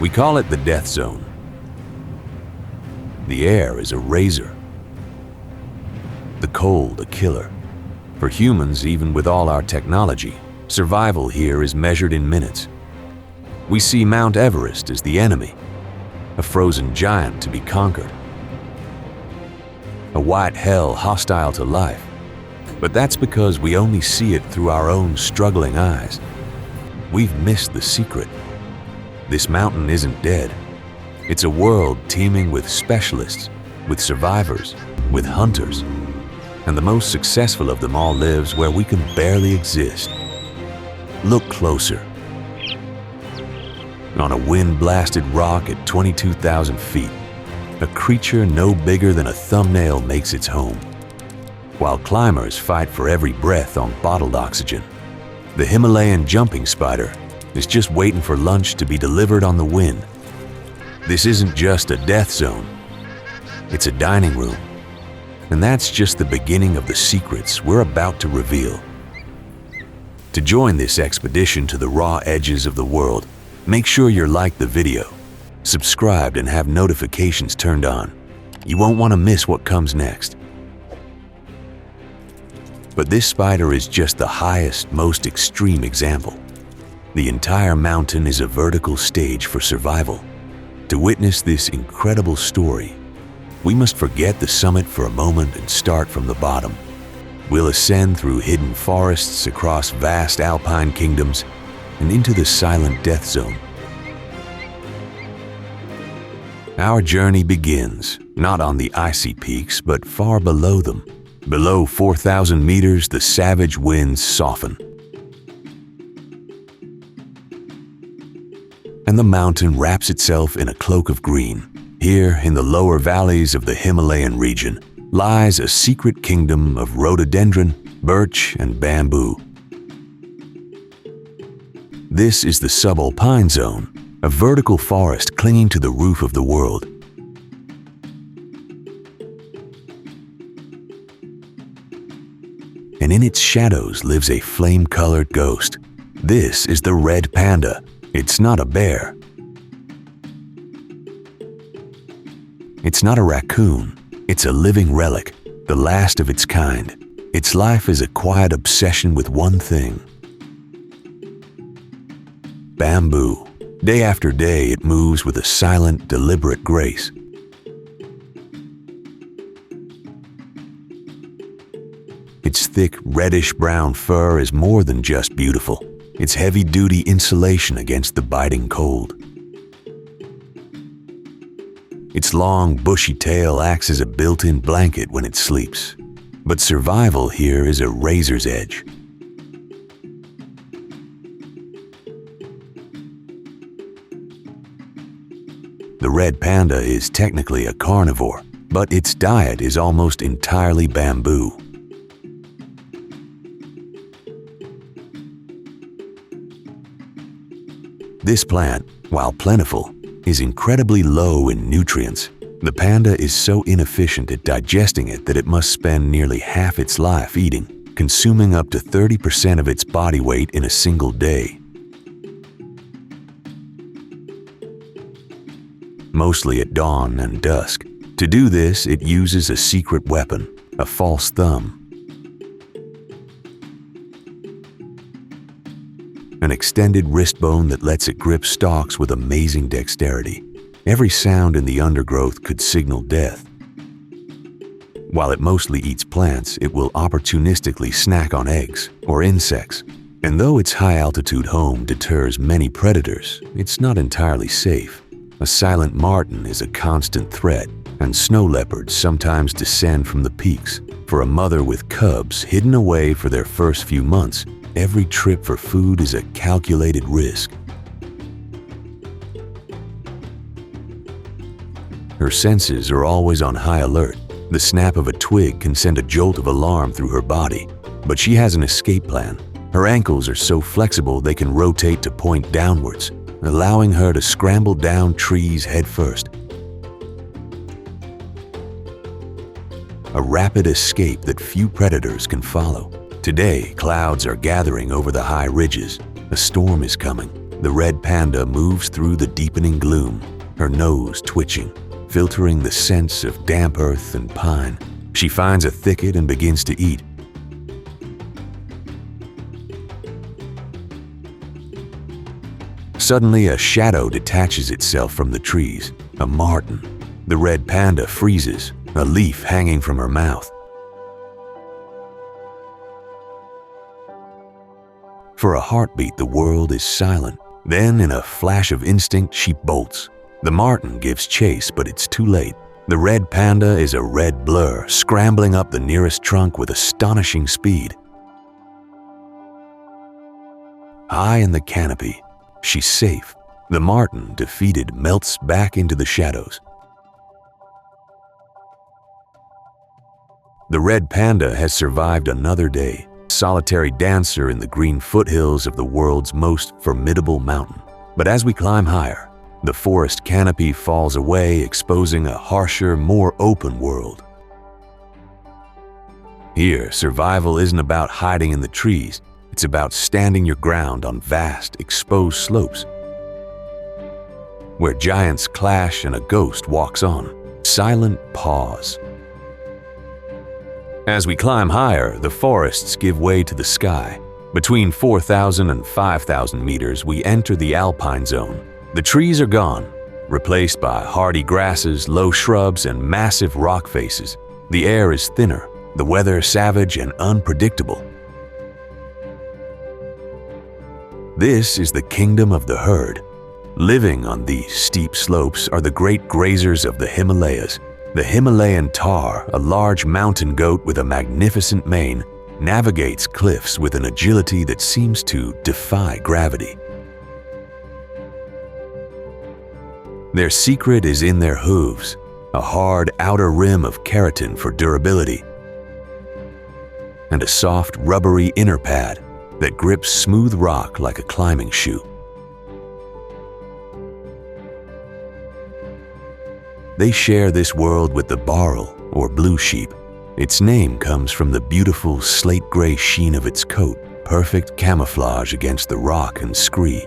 We call it the death zone. The air is a razor. The cold a killer. For humans, even with all our technology, survival here is measured in minutes. We see Mount Everest as the enemy, a frozen giant to be conquered, a white hell hostile to life. But that's because we only see it through our own struggling eyes. We've missed the secret. This mountain isn't dead. It's a world teeming with specialists, with survivors, with hunters. And the most successful of them all lives where we can barely exist. Look closer. On a wind-blasted rock at 22,000 feet, a creature no bigger than a thumbnail makes its home. While climbers fight for every breath on bottled oxygen, the Himalayan jumping spider is just waiting for lunch to be delivered on the wind. This isn't just a death zone, it's a dining room. And that's just the beginning of the secrets we're about to reveal. To join this expedition to the raw edges of the world, make sure you're liked the video, subscribed, and have notifications turned on. You won't want to miss what comes next. But this spider is just the highest, most extreme example. The entire mountain is a vertical stage for survival. To witness this incredible story, we must forget the summit for a moment and start from the bottom. We'll ascend through hidden forests, across vast alpine kingdoms, and into the silent death zone. Our journey begins, not on the icy peaks, but far below them. Below 4,000 meters, the savage winds soften. And the mountain wraps itself in a cloak of green. Here, in the lower valleys of the Himalayan region, lies a secret kingdom of rhododendron, birch, and bamboo. This is the subalpine zone, a vertical forest clinging to the roof of the world. And in its shadows lives a flame-colored ghost. This is the red panda. It's not a bear. It's not a raccoon. It's a living relic, the last of its kind. Its life is a quiet obsession with one thing: bamboo. Day after day, it moves with a silent, deliberate grace. Its thick, reddish-brown fur is more than just beautiful. It's heavy-duty insulation against the biting cold. Its long, bushy tail acts as a built-in blanket when it sleeps. But survival here is a razor's edge. The red panda is technically a carnivore, but its diet is almost entirely bamboo. This plant, while plentiful, is incredibly low in nutrients. The panda is so inefficient at digesting it that it must spend nearly half its life eating, consuming up to 30% of its body weight in a single day. Mostly at dawn and dusk. To do this, it uses a secret weapon, a false thumb. An extended wrist bone that lets it grip stalks with amazing dexterity. Every sound in the undergrowth could signal death. While it mostly eats plants, it will opportunistically snack on eggs or insects. And though its high-altitude home deters many predators, it's not entirely safe. A silent marten is a constant threat, and snow leopards sometimes descend from the peaks. For a mother with cubs hidden away for their first few months, every trip for food is a calculated risk. Her senses are always on high alert. The snap of a twig can send a jolt of alarm through her body, but she has an escape plan. Her ankles are so flexible they can rotate to point downwards, allowing her to scramble down trees headfirst. A rapid escape that few predators can follow. Today, clouds are gathering over the high ridges. A storm is coming. the red panda moves through the deepening gloom, her nose twitching, filtering the scents of damp earth and pine. She finds a thicket and begins to eat. Suddenly, a shadow detaches itself from the trees, a marten. The red panda freezes, a leaf hanging from her mouth. For a heartbeat, the world is silent. Then, in a flash of instinct, she bolts. The marten gives chase, but it's too late. The red panda is a red blur, scrambling up the nearest trunk with astonishing speed. High in the canopy, she's safe. The marten, defeated, melts back into the shadows. The red panda has survived another day, solitary dancer in the green foothills of the world's most formidable mountain. But as we climb higher, the forest canopy falls away, exposing a harsher, more open world. Here, survival isn't about hiding in the trees. It's about standing your ground on vast, exposed slopes, where giants clash and a ghost walks on. Silent pause. As we climb higher, the forests give way to the sky. Between 4,000 and 5,000 meters, we enter the alpine zone. The trees are gone, replaced by hardy grasses, low shrubs, and massive rock faces. The air is thinner, the weather savage and unpredictable. This is the kingdom of the herd. Living on these steep slopes are the great grazers of the Himalayas. The Himalayan tahr, a large mountain goat with a magnificent mane, navigates cliffs with an agility that seems to defy gravity. Their secret is in their hooves, a hard outer rim of keratin for durability, and a soft, rubbery inner pad that grips smooth rock like a climbing shoe. They share this world with the bharal, or blue sheep. Its name comes from the beautiful slate-gray sheen of its coat, perfect camouflage against the rock and scree.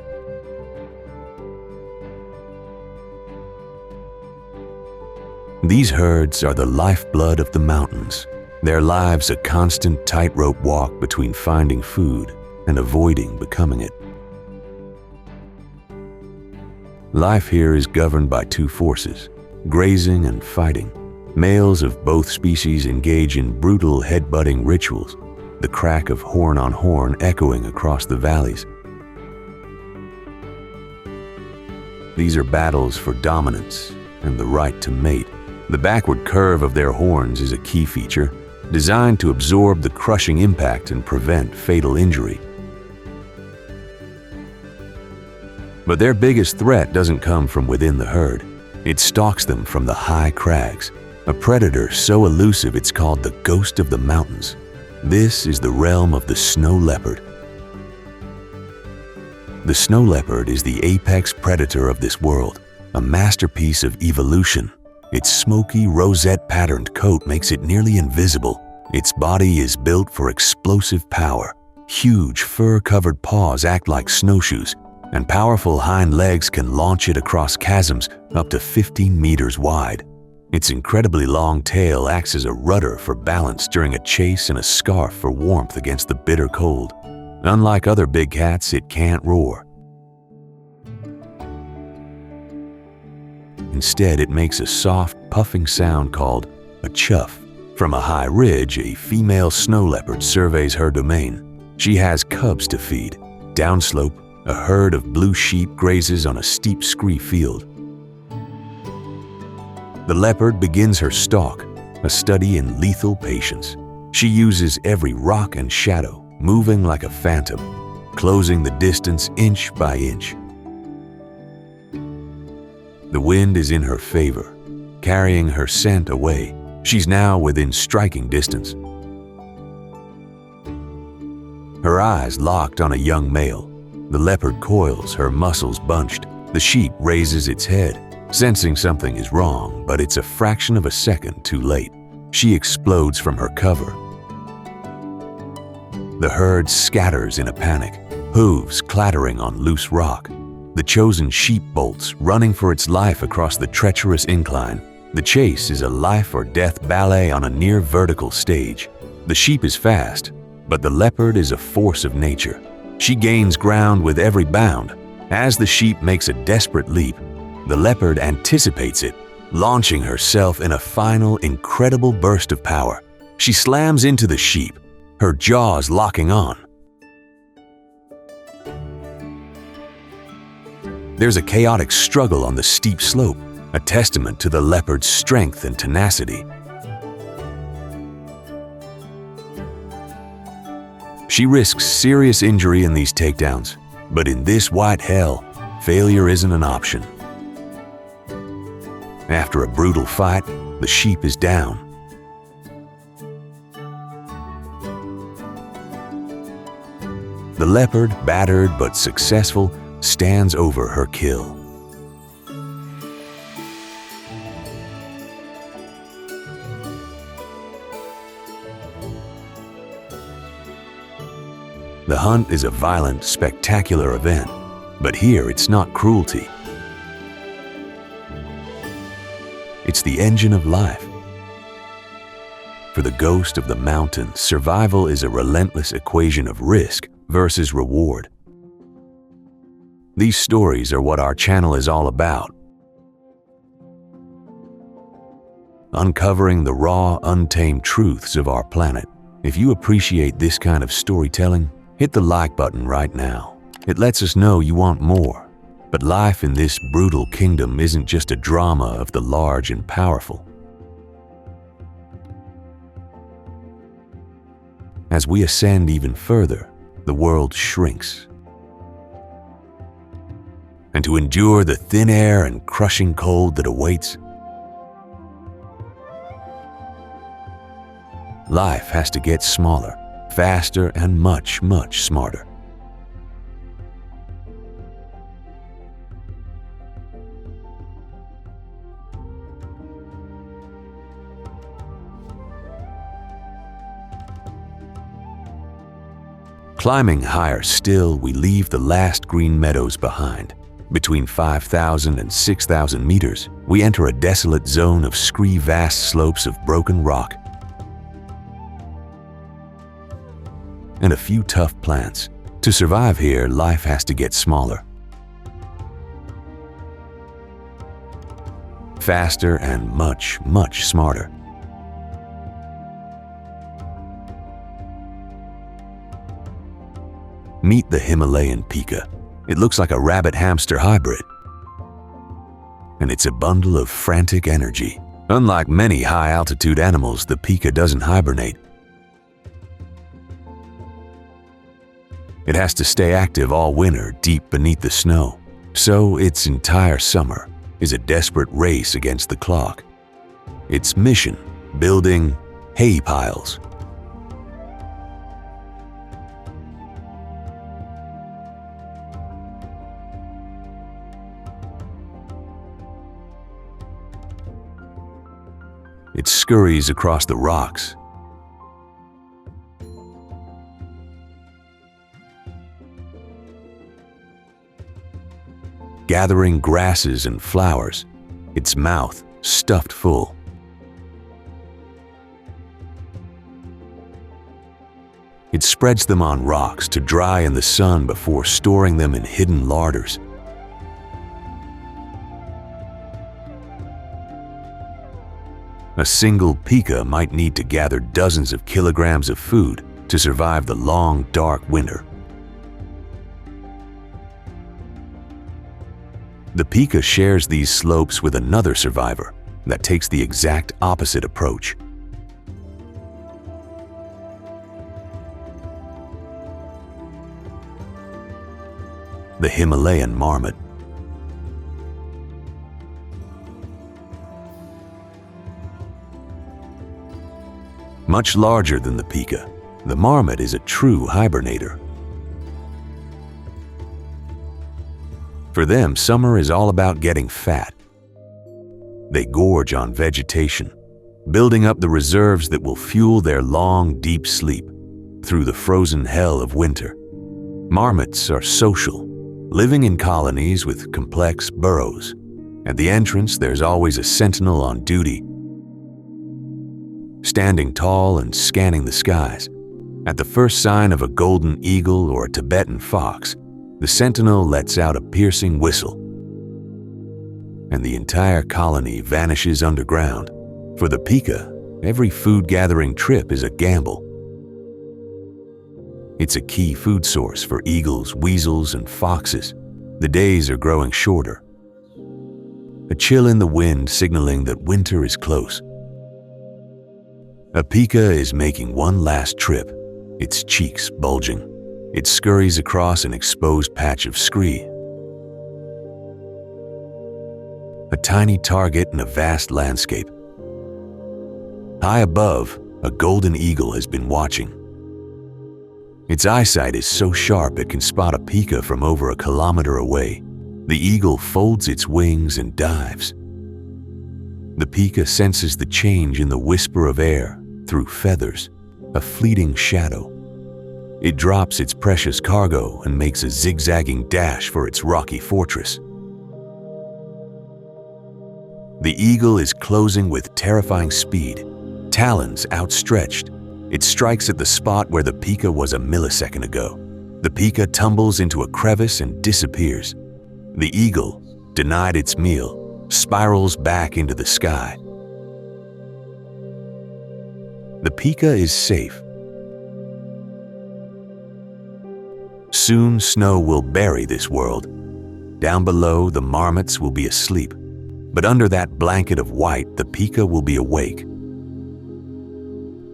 These herds are the lifeblood of the mountains, their lives a constant tightrope walk between finding food and avoiding becoming it. Life here is governed by two forces, grazing and fighting. Males of both species engage in brutal head-butting rituals, the crack of horn on horn echoing across the valleys. These are battles for dominance and the right to mate. The backward curve of their horns is a key feature, designed to absorb the crushing impact and prevent fatal injury. But their biggest threat doesn't come from within the herd. It stalks them from the high crags, a predator so elusive it's called the ghost of the mountains. This is the realm of the snow leopard. The snow leopard is the apex predator of this world, a masterpiece of evolution. Its smoky, rosette-patterned coat makes it nearly invisible. Its body is built for explosive power. Huge, fur-covered paws act like snowshoes, and powerful hind legs can launch it across chasms up to 15 meters wide. Its incredibly long tail acts as a rudder for balance during a chase and a scarf for warmth against the bitter cold. Unlike other big cats, it can't roar. Instead, it makes a soft, puffing sound called a chuff. From a high ridge, a female snow leopard surveys her domain. She has cubs to feed. Downslope, a herd of blue sheep grazes on a steep scree field. The leopard begins her stalk, a study in lethal patience. She uses every rock and shadow, moving like a phantom, closing the distance inch by inch. The wind is in her favor, carrying her scent away. She's now within striking distance. Her eyes locked on a young male. The leopard coils, her muscles bunched. The sheep raises its head, sensing something is wrong, but it's a fraction of a second too late. She explodes from her cover. The herd scatters in a panic, hooves clattering on loose rock. The chosen sheep bolts, running for its life across the treacherous incline. The chase is a life or death ballet on a near vertical stage. The sheep is fast, but the leopard is a force of nature. She gains ground with every bound. As the sheep makes a desperate leap, the leopard anticipates it, launching herself in a final, incredible burst of power. She slams into the sheep, her jaws locking on. There's a chaotic struggle on the steep slope, a testament to the leopard's strength and tenacity. She risks serious injury in these takedowns, but in this white hell, failure isn't an option. After a brutal fight, the sheep is down. The leopard, battered but successful, stands over her kill. The hunt is a violent, spectacular event, but here it's not cruelty. It's the engine of life. For the ghost of the mountain, survival is a relentless equation of risk versus reward. These stories are what our channel is all about. Uncovering the raw, untamed truths of our planet. If you appreciate this kind of storytelling, hit the like button right now. It lets us know you want more. But life in this brutal kingdom isn't just a drama of the large and powerful. As we ascend even further, the world shrinks. And to endure the thin air and crushing cold that awaits, life has to get smaller, faster, and much, much smarter. Climbing higher still, we leave the last green meadows behind. Between 5,000 and 6,000 meters, we enter a desolate zone of scree-vast slopes of broken rock and a few tough plants. To survive here, life has to get smaller, faster, and much, much smarter. Meet the Himalayan pika. It looks like a rabbit-hamster hybrid, and it's a bundle of frantic energy. Unlike many high-altitude animals, the pika doesn't hibernate. It has to stay active all winter deep beneath the snow, so its entire summer is a desperate race against the clock. Its mission, building hay piles. It scurries across the rocks, gathering grasses and flowers, its mouth stuffed full. It spreads them on rocks to dry in the sun before storing them in hidden larders. A single pika might need to gather dozens of kilograms of food to survive the long, dark winter. The pika shares these slopes with another survivor that takes the exact opposite approach. The Himalayan marmot. Much larger than the pika, the marmot is a true hibernator. For them, summer is all about getting fat. They gorge on vegetation, building up the reserves that will fuel their long, deep sleep through the frozen hell of winter. Marmots are social. living in colonies with complex burrows. At the entrance, there's always a sentinel on duty, standing tall and scanning the skies. At the first sign of a golden eagle or a Tibetan fox, the sentinel lets out a piercing whistle, and the entire colony vanishes underground. For the pika, every food-gathering trip is a gamble. It's a key food source for eagles, weasels, and foxes. The days are growing shorter, a chill in the wind signaling that winter is close. A pika is making one last trip, its cheeks bulging. It scurries across an exposed patch of scree, a tiny target in a vast landscape. High above, a golden eagle has been watching. Its eyesight is so sharp it can spot a pika from over a kilometer away. The eagle folds its wings and dives. The pika senses the change in the whisper of air through feathers, a fleeting shadow. It drops its precious cargo and makes a zigzagging dash for its rocky fortress. The eagle is closing with terrifying speed, talons outstretched. It strikes at the spot where the pika was a millisecond ago. The pika tumbles into a crevice and disappears. The eagle, denied its meal, spirals back into the sky. The pika is safe. Soon snow will bury this world. Down below, the marmots will be asleep. But under that blanket of white, the pika will be awake,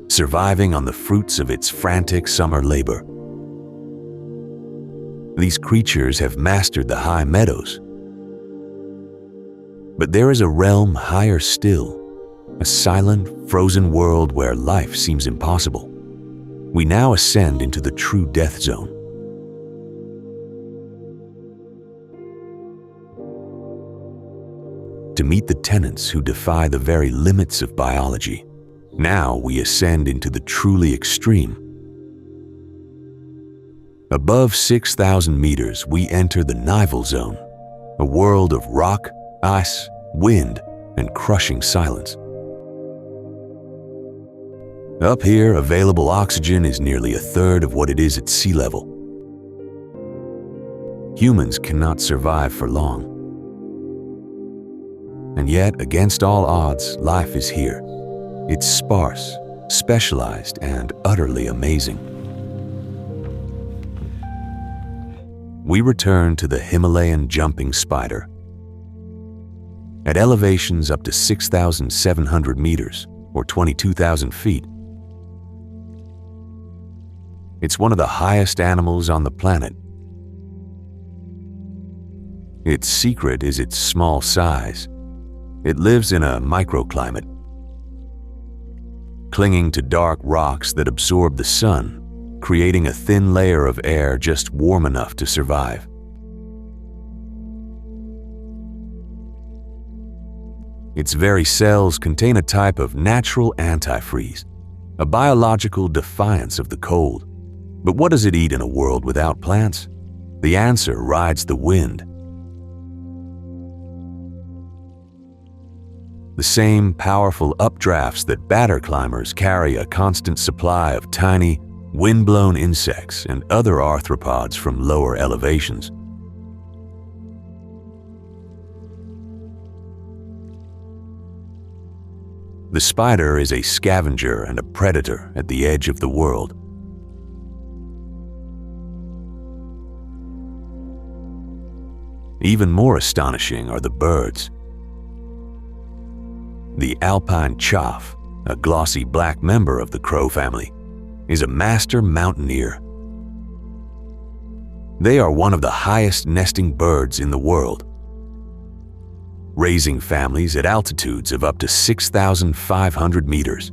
surviving on the fruits of its frantic summer labor. These creatures have mastered the high meadows. But there is a realm higher still, a silent, frozen world where life seems impossible. We now ascend into the true death zone. To meet the tenants who defy the very limits of biology. Now we ascend into the truly extreme. Above 6,000 meters, we enter the Nival Zone, a world of rock, ice, wind, and crushing silence. Up here, available oxygen is nearly a third of what it is at sea level. Humans cannot survive for long. And yet, against all odds, life is here. It's sparse, specialized, and utterly amazing. We return to the Himalayan jumping spider. At elevations up to 6,700 meters, or 22,000 feet, it's one of the highest animals on the planet. Its secret is its small size. It lives in a microclimate, clinging to dark rocks that absorb the sun, creating a thin layer of air just warm enough to survive. Its very cells contain a type of natural antifreeze, a biological defiance of the cold. But what does it eat in a world without plants? The answer rides the wind. The same powerful updrafts that batter climbers carry a constant supply of tiny, wind-blown insects and other arthropods from lower elevations. The spider is a scavenger and a predator at the edge of the world. Even more astonishing are the birds. The alpine chough, a glossy black member of the crow family, is a master mountaineer. They are one of the highest nesting birds in the world, raising families at altitudes of up to 6,500 meters.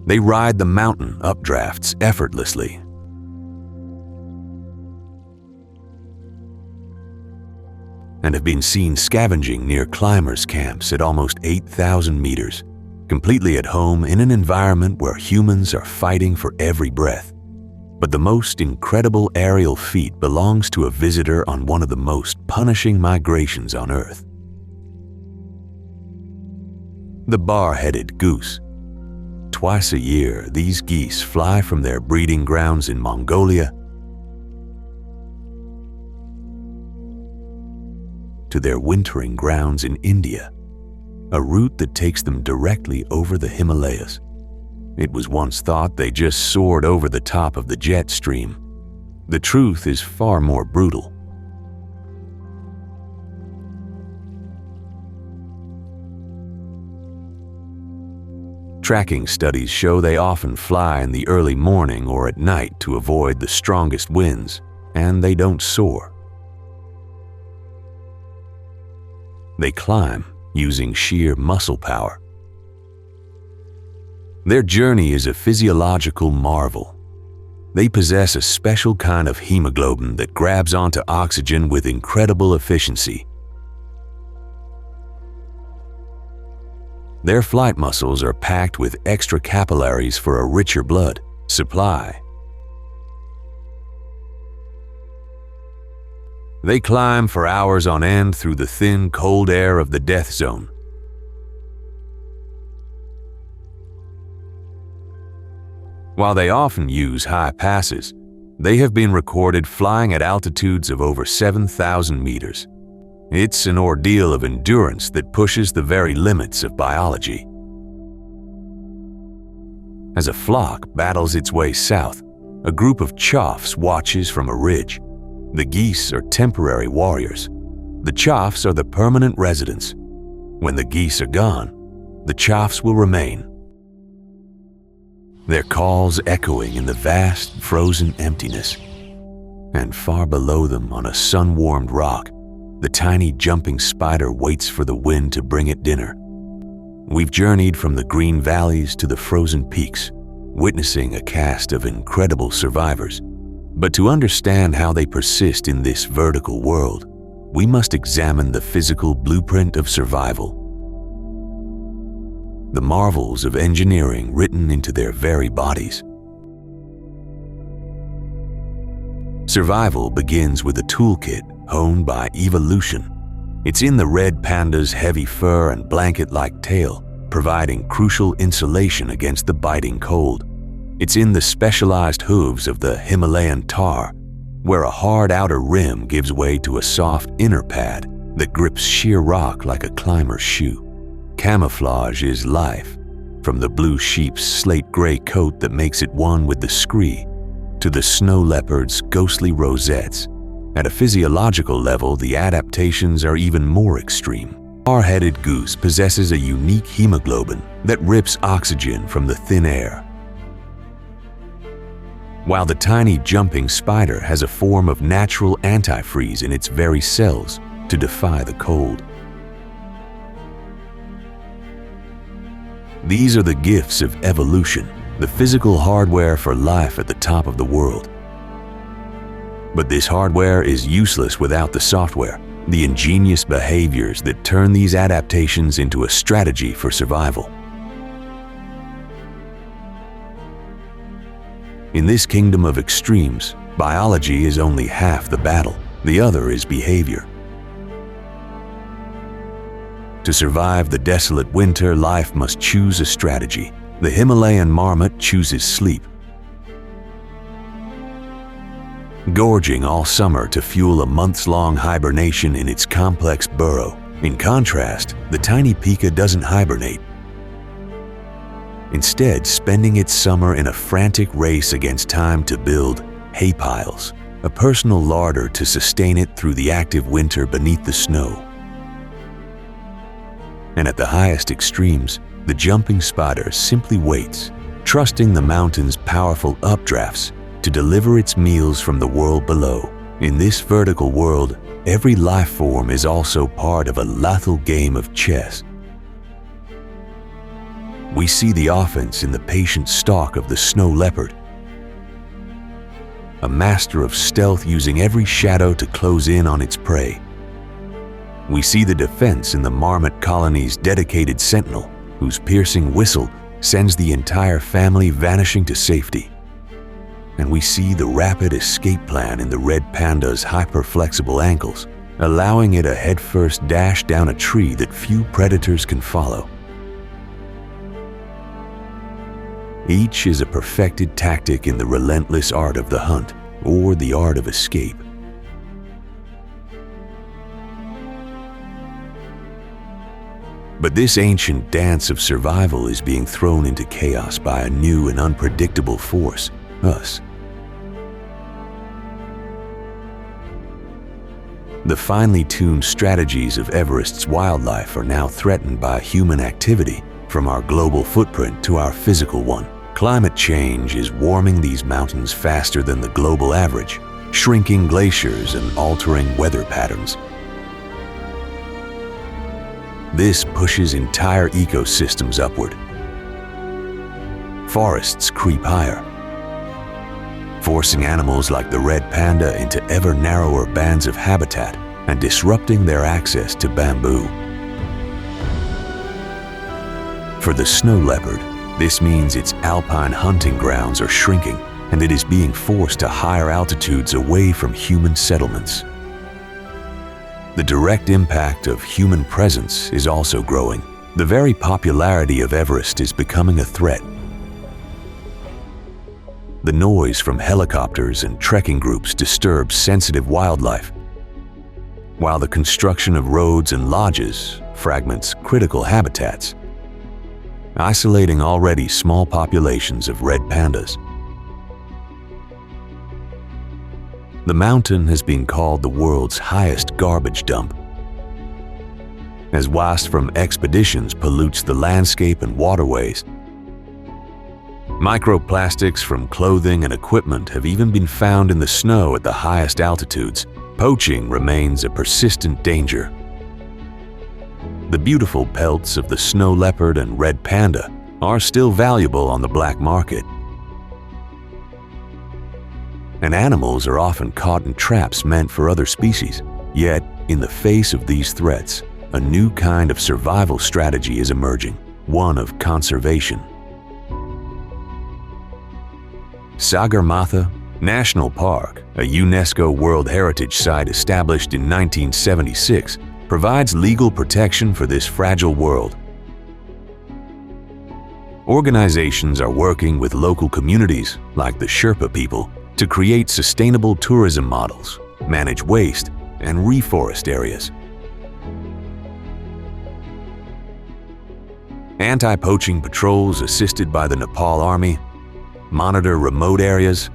They ride the mountain updrafts effortlessly. And have been seen scavenging near climbers' camps at almost 8,000 meters, completely at home in an environment where humans are fighting for every breath. But the most incredible aerial feat belongs to a visitor on one of the most punishing migrations on Earth. The bar-headed goose. Twice a year, these geese fly from their breeding grounds in Mongolia to their wintering grounds in India, a route that takes them directly over the Himalayas. It was once thought they just soared over the top of the jet stream. The truth is far more brutal. Tracking studies show they often fly in the early morning or at night to avoid the strongest winds, and they don't soar. They climb using sheer muscle power. Their journey is a physiological marvel. They possess a special kind of hemoglobin that grabs onto oxygen with incredible efficiency. Their flight muscles are packed with extra capillaries for a richer blood supply. They climb for hours on end through the thin, cold air of the death zone. While they often use high passes, they have been recorded flying at altitudes of over 7,000 meters. It's an ordeal of endurance that pushes the very limits of biology. As a flock battles its way south, a group of choughs watches from a ridge. The geese are temporary warriors. The choughs are the permanent residents. When the geese are gone, the choughs will remain. Their calls echoing in the vast, frozen emptiness. And far below them on a sun-warmed rock, the tiny jumping spider waits for the wind to bring it dinner. We've journeyed from the green valleys to the frozen peaks, witnessing a cast of incredible survivors. But to understand how they persist in this vertical world, we must examine the physical blueprint of survival. The marvels of engineering written into their very bodies. Survival begins with a toolkit honed by evolution. It's in the red panda's heavy fur and blanket-like tail, providing crucial insulation against the biting cold. It's in the specialized hooves of the Himalayan tahr, where a hard outer rim gives way to a soft inner pad that grips sheer rock like a climber's shoe. Camouflage is life, from the blue sheep's slate-gray coat that makes it one with the scree, to the snow leopard's ghostly rosettes. At a physiological level, the adaptations are even more extreme. The bar-headed goose possesses a unique hemoglobin that rips oxygen from the thin air, while the tiny jumping spider has a form of natural antifreeze in its very cells to defy the cold. These are the gifts of evolution, the physical hardware for life at the top of the world. But this hardware is useless without the software, the ingenious behaviors that turn these adaptations into a strategy for survival. In this kingdom of extremes, biology is only half the battle. The other is behavior. To survive the desolate winter, life must choose a strategy. The Himalayan marmot chooses sleep, gorging all summer to fuel a months-long hibernation in its complex burrow. In contrast, the tiny pika doesn't hibernate, instead spending its summer in a frantic race against time to build hay piles, a personal larder to sustain it through the active winter beneath the snow. And at the highest extremes, the jumping spider simply waits, trusting the mountain's powerful updrafts to deliver its meals from the world below. In this vertical world, every life form is also part of a lethal game of chess. We see the offense in the patient stalk of the snow leopard, a master of stealth using every shadow to close in on its prey. We see the defense in the marmot colony's dedicated sentinel, whose piercing whistle sends the entire family vanishing to safety. and we see the rapid escape plan in the red panda's hyper-flexible ankles, allowing it a headfirst dash down a tree that few predators can follow. Each is a perfected tactic in the relentless art of the hunt, or the art of escape. But this ancient dance of survival is being thrown into chaos by a new and unpredictable force, us. The finely tuned strategies of Everest's wildlife are now threatened by human activity, from our global footprint to our physical one. Climate change is warming these mountains faster than the global average, shrinking glaciers and altering weather patterns. This pushes entire ecosystems upward. Forests creep higher, forcing animals like the red panda into ever narrower bands of habitat and disrupting their access to bamboo. For the snow leopard, this means its alpine hunting grounds are shrinking, and it is being forced to higher altitudes away from human settlements. The direct impact of human presence is also growing. The very popularity of Everest is becoming a threat. The noise from helicopters and trekking groups disturbs sensitive wildlife, while the construction of roads and lodges fragments critical habitats, isolating already small populations of red pandas. The mountain has been called the world's highest garbage dump, as waste from expeditions pollutes the landscape and waterways. Microplastics from clothing and equipment have even been found in the snow at the highest altitudes. Poaching remains a persistent danger. The beautiful pelts of the snow leopard and red panda are still valuable on the black market. And animals are often caught in traps meant for other species. Yet, in the face of these threats, a new kind of survival strategy is emerging, one of conservation. Sagarmatha National Park, a UNESCO World Heritage Site established in 1976, provides legal protection for this fragile world. Organizations are working with local communities, like the Sherpa people, to create sustainable tourism models, manage waste, and reforest areas. Anti-poaching patrols assisted by the Nepal Army monitor remote areas,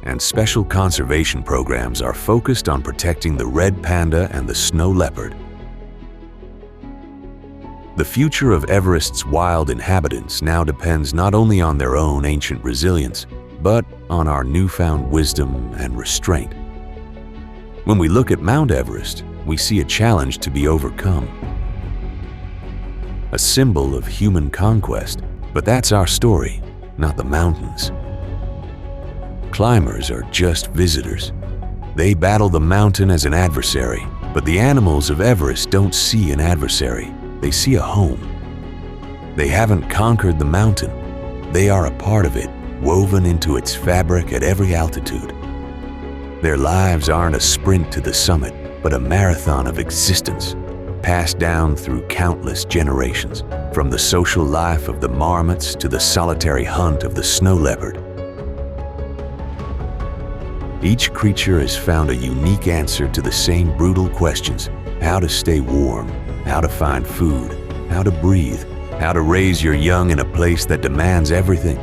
and special conservation programs are focused on protecting the red panda and the snow leopard. The future of Everest's wild inhabitants now depends not only on their own ancient resilience, but on our newfound wisdom and restraint. When we look at Mount Everest, we see a challenge to be overcome, a symbol of human conquest, but that's our story, not the mountains. Climbers are just visitors. They battle the mountain as an adversary, but the animals of Everest don't see an adversary. They see a home. They haven't conquered the mountain. They are a part of it, woven into its fabric at every altitude. Their lives aren't a sprint to the summit, but a marathon of existence, passed down through countless generations, from the social life of the marmots to the solitary hunt of the snow leopard. Each creature has found a unique answer to the same brutal questions: how to stay warm, how to find food, how to breathe, how to raise your young in a place that demands everything.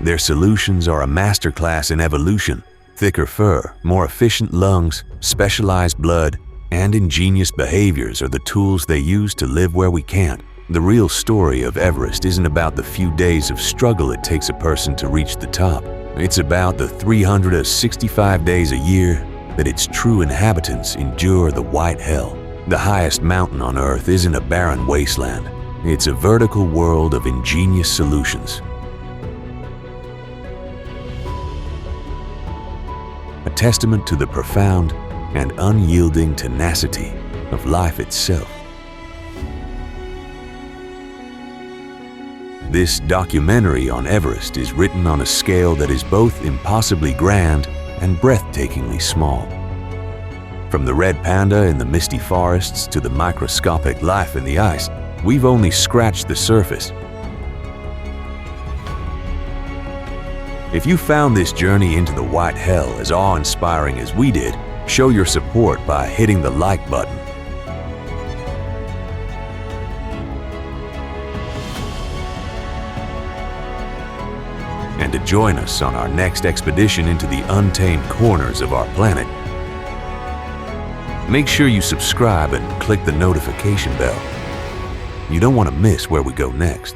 Their solutions are a masterclass in evolution: thicker fur, more efficient lungs, specialized blood, and ingenious behaviors are the tools they use to live where we can't. The real story of Everest isn't about the few days of struggle it takes a person to reach the top. It's about the 365 days a year that its true inhabitants endure the white hell. The highest mountain on Earth isn't a barren wasteland. It's a vertical world of ingenious solutions. A testament to the profound and unyielding tenacity of life itself. This documentary on Everest is written on a scale that is both impossibly grand and breathtakingly small. From the red panda in the misty forests to the microscopic life in the ice, we've only scratched the surface. If you found this journey into the white hell as awe-inspiring as we did, show your support by hitting the like button. And to join us on our next expedition into the untamed corners of our planet, make sure you subscribe and click the notification bell. You don't want to miss where we go next.